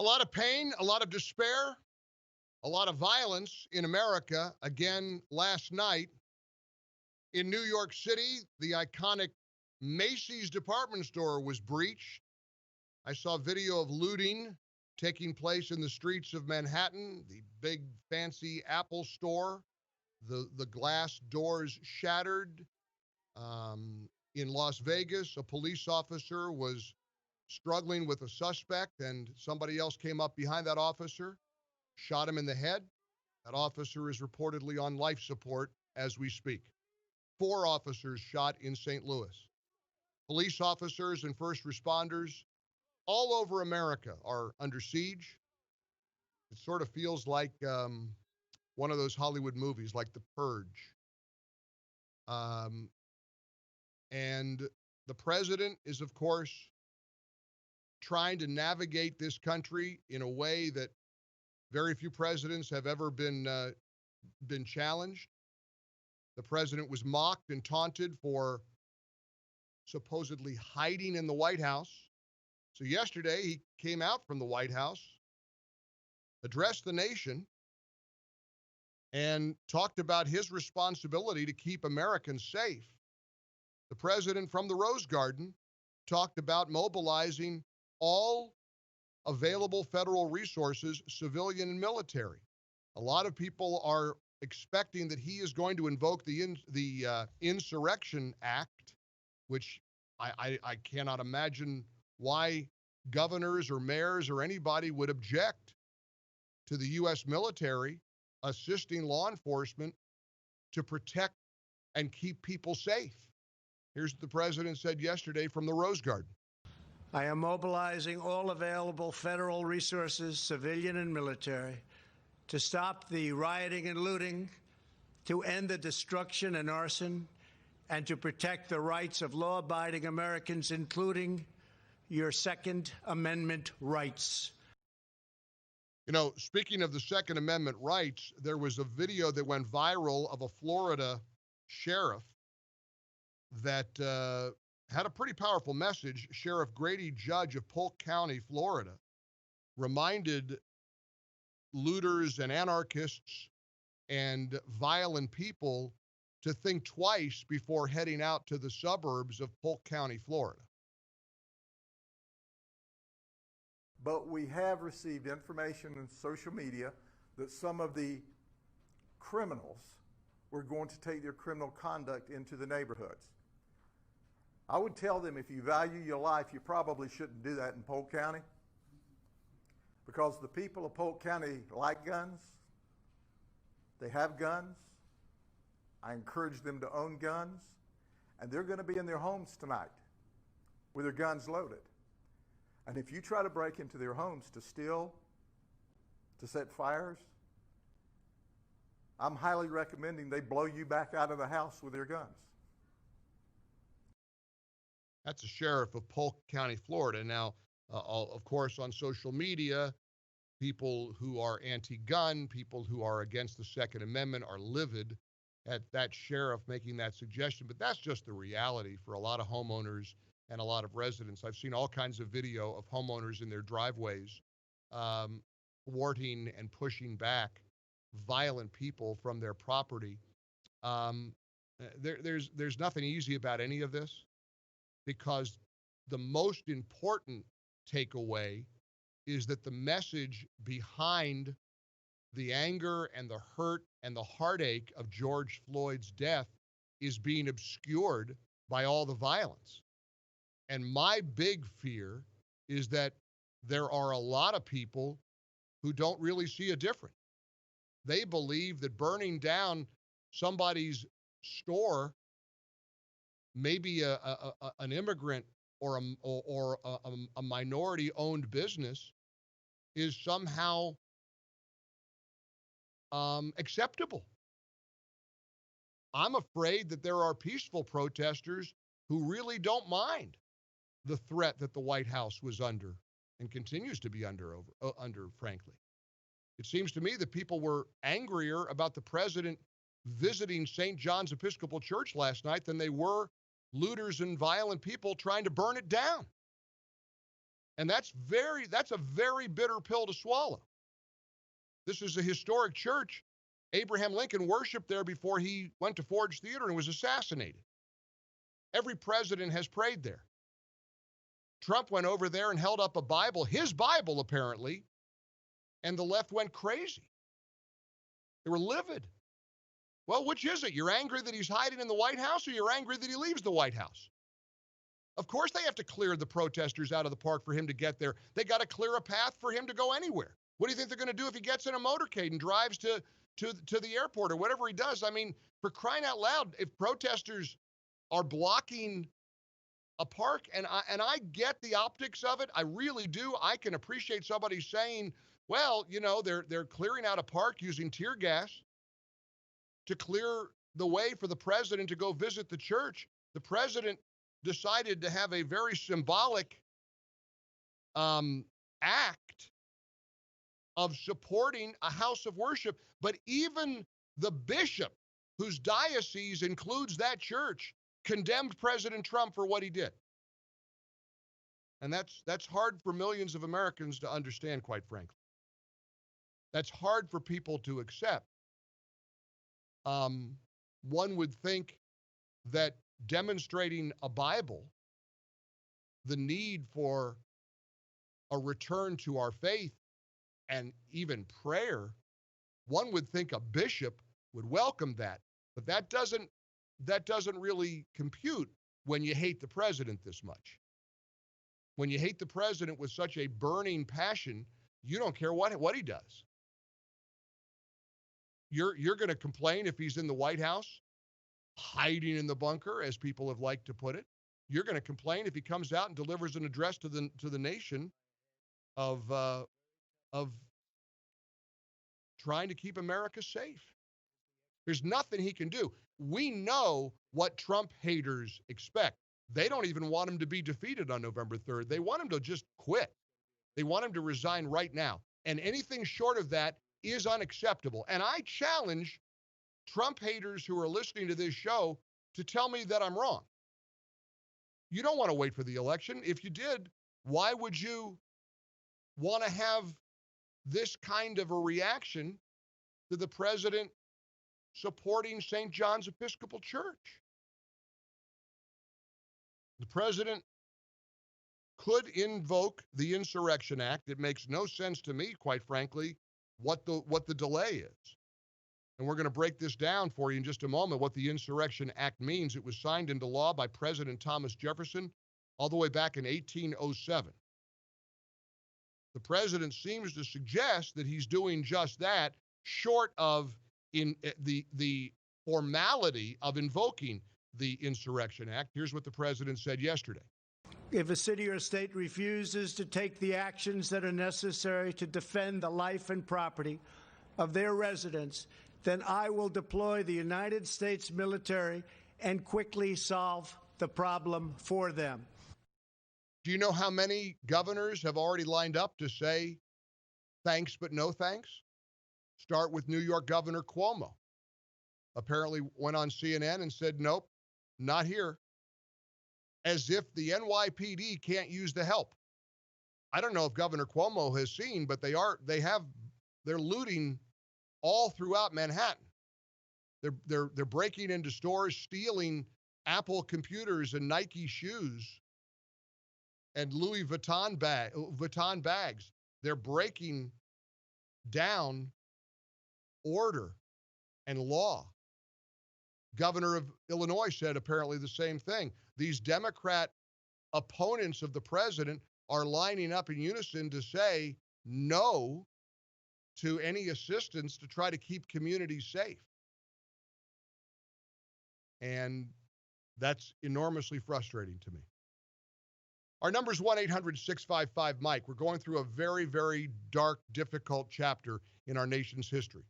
A lot of pain, a lot of despair, a lot of violence in America. Again, last night in New York City, the iconic Macy's department store was breached. I saw video of looting taking place in the streets of Manhattan, the big fancy Apple store, the glass doors shattered. In Las Vegas, a police officer was struggling with a suspect, and somebody else came up behind that officer, shot him in the head. That officer is reportedly on life support as we speak. 4 officers shot in St. Louis. Police officers and first responders all over America are under siege. It sort of feels like one of those Hollywood movies, like The Purge. And the president is, of course, trying to navigate this country in a way that very few presidents have ever been challenged. The president was mocked and taunted for supposedly hiding in the White House. So yesterday he came out from the White House, addressed the nation, and talked about his responsibility to keep Americans safe. The president from the Rose Garden talked about mobilizing all available federal resources, civilian and military. A lot of people are expecting that he is going to invoke the Insurrection Act, which I cannot imagine why governors or mayors or anybody would object to the U.S. military assisting law enforcement to protect and keep people safe. Here's what the president said yesterday from the Rose Garden. I am mobilizing all available federal resources, civilian and military, to stop the rioting and looting, to end the destruction and arson, and to protect the rights of law-abiding Americans, including your Second Amendment rights. You know, speaking of the Second Amendment rights, there was a video that went viral of a Florida sheriff that had a pretty powerful message. Sheriff Grady Judge of Polk County, Florida, reminded looters and anarchists and violent people to think twice before heading out to the suburbs of Polk County, Florida. But we have received information in social media that some of the criminals were going to take their criminal conduct into the neighborhoods. I would tell them, if you value your life, you probably shouldn't do that in Polk County, because the people of Polk County like guns. They have guns. I encourage them to own guns, and they're going to be in their homes tonight with their guns loaded. And if you try to break into their homes to steal, to set fires, I'm highly recommending they blow you back out of the house with their guns. That's a sheriff of Polk County, Florida. Now, of course, on social media, people who are anti-gun, people who are against the Second Amendment are livid at that sheriff making that suggestion. But that's just the reality for a lot of homeowners and a lot of residents. I've seen all kinds of video of homeowners in their driveways thwarting and pushing back violent people from their property. There's nothing easy about any of this, because the most important takeaway is that the message behind the anger and the hurt and the heartache of George Floyd's death is being obscured by all the violence. And my big fear is that there are a lot of people who don't really see a difference. They believe that burning down somebody's store, maybe an immigrant or a minority-owned business, is somehow acceptable. I'm afraid that there are peaceful protesters who really don't mind the threat that the White House was under and continues to be under, frankly. It seems to me that people were angrier about the president visiting St. John's Episcopal Church last night than they were looters and violent people trying to burn it down. And that's a very bitter pill to swallow. This is a historic church. Abraham Lincoln worshiped there before he went to Ford's Theater and was assassinated. Every president has prayed there. Trump went over there and held up a Bible, his Bible apparently, and the left went crazy. They were livid. Well, which is it? You're angry that he's hiding in the White House, or you're angry that he leaves the White House? Of course they have to clear the protesters out of the park for him to get there. They got to clear a path for him to go anywhere. What do you think they're going to do if he gets in a motorcade and drives to the airport or whatever he does? I mean, for crying out loud, if protesters are blocking a park, and I get the optics of it, I really do. I can appreciate somebody saying, well, you know, they're clearing out a park using tear gas to clear the way for the president to go visit the church. The president decided to have a very symbolic act of supporting a house of worship. But even the bishop, whose diocese includes that church, condemned President Trump for what he did. And that's hard for millions of Americans to understand, quite frankly. That's hard for people to accept. One would think that demonstrating a Bible, the need for a return to our faith and even prayer, one would think a bishop would welcome that. But that doesn't really compute when you hate the president this much. When you hate the president with such a burning passion, you don't care what he does. You're going to complain if he's in the White House, hiding in the bunker, as people have liked to put it. You're going to complain if he comes out and delivers an address to the nation of trying to keep America safe. There's nothing he can do. We know what Trump haters expect. They don't even want him to be defeated on November 3rd. They want him to just quit. They want him to resign right now. And anything short of that is unacceptable. And I challenge Trump haters who are listening to this show to tell me that I'm wrong. You don't want to wait for the election. If you did, why would you want to have this kind of a reaction to the president supporting St. John's Episcopal Church? The president could invoke the Insurrection Act. It makes no sense to me, quite frankly, what the delay is. And we're going to break this down for you in just a moment, what the Insurrection Act means. It was signed into law by President Thomas Jefferson all the way back in 1807. The president seems to suggest that he's doing just that, short of in the formality of invoking the Insurrection Act. Here's what the president said yesterday. If a city or state refuses to take the actions that are necessary to defend the life and property of their residents, then I will deploy the United States military and quickly solve the problem for them. Do you know how many governors have already lined up to say thanks but no thanks? Start with New York Governor Cuomo. Apparently went on CNN and said, nope, not here. As if the NYPD can't use the help. I don't know if Governor Cuomo has seen, but they're looting all throughout Manhattan. They're breaking into stores, stealing Apple computers and Nike shoes and Louis Vuitton bags. They're breaking down order and law. Governor of Illinois said apparently the same thing. These Democrat opponents of the president are lining up in unison to say no to any assistance to try to keep communities safe. And that's enormously frustrating to me. Our number is 1-800-655-MIKE. We're going through a very, very dark, difficult chapter in our nation's history.